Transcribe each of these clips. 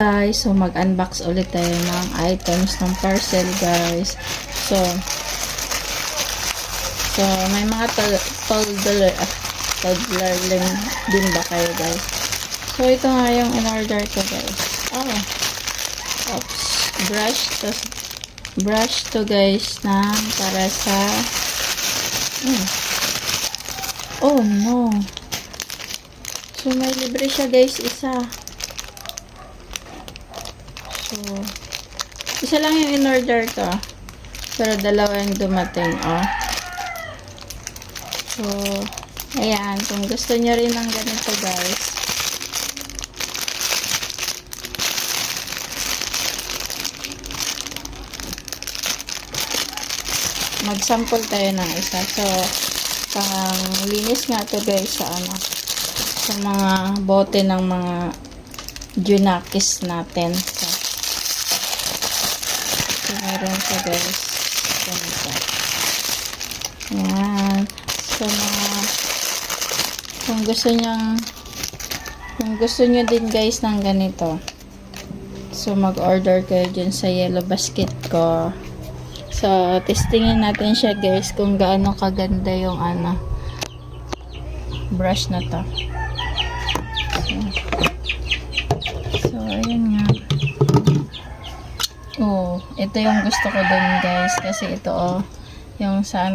Guys, so mag-unbox ulit tayo ng items ng parcel, guys. So may mga toddler din ba kayo, guys? So ito nga yung in-order ko, guys. Brush to guys na para sa oh no. So may libre siya, guys, isa. So, isa lang yung in-order ko. Pero dalawa yung dumating, So, ayan. Kung gusto nyo rin ng ganito, guys. Mag-sample tayo ng isa. So, pang linis nga to, guys, sa mga bote ng mga Junakis natin. So meron siya, guys. Ganito. Ayan. So, kung gusto nyo din, guys, ng ganito. So, mag-order kayo dyan sa yellow basket ko. So, testingin natin siya, guys, kung gaano kaganda yung brush na to. So, ayan nga. Ito yung gusto ko dun, guys. Kasi ito, yung sa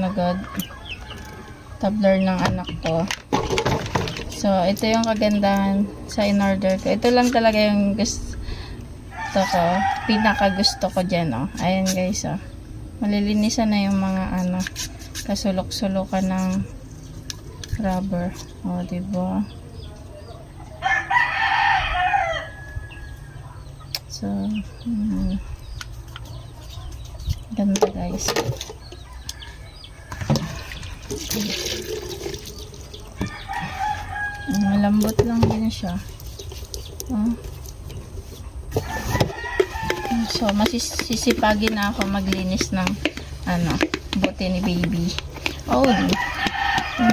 tumbler ng anak ko. So, ito yung kagandahan sa in-order ko. Ito lang talaga yung gusto ko. Pinaka gusto ko dyan, Ayan, guys, malilinisan na yung mga, kasulok-sulukan ng rubber. Diba? So, ganda, guys. Malambot lang din siya. So, masisipagin na ako maglinis ng bote ni baby.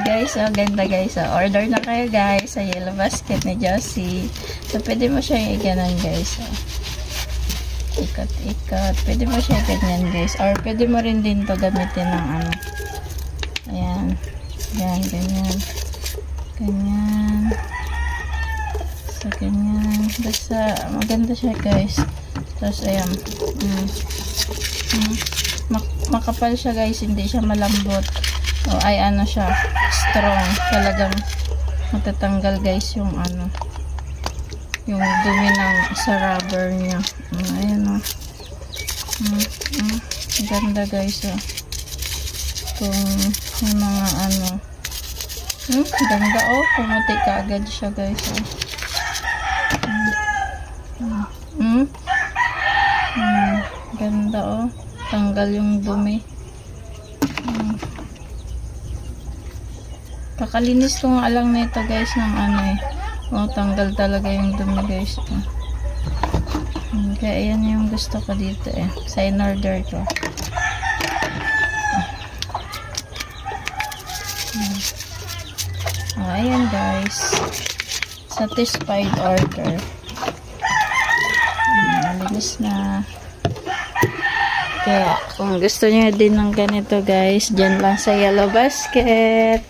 Guys, ganda, guys. Order na kayo, guys, sa yellow basket ni Josie. So, pwede mo siya i-ganon, guys. Ikat. Pwede mo siya ganyan, guys. Or pwede mo rin din to gamitin ng ayan. Ganyan. So, ganyan. Basta, maganda siya, guys. Tapos, ayan. Makapal siya, guys. Hindi siya malambot. Siya. Strong. Talagang matatanggal, guys, yung yung dumi sa rubber niya. Ayan, ganda, guys, kung yung mga ganda, pumuti ka agad siya, guys, ganda, tanggal yung dumi. Kakalinis ko nga lang na ito, guys, ng tanggal talaga yung dumi, guys. Kaya ayan yung gusto ko dito, sa in-order ko. Ayan, guys. Satisfied order. Malinis na. Kaya kung gusto niyo din ng ganito, guys, dyan lang sa yellow basket.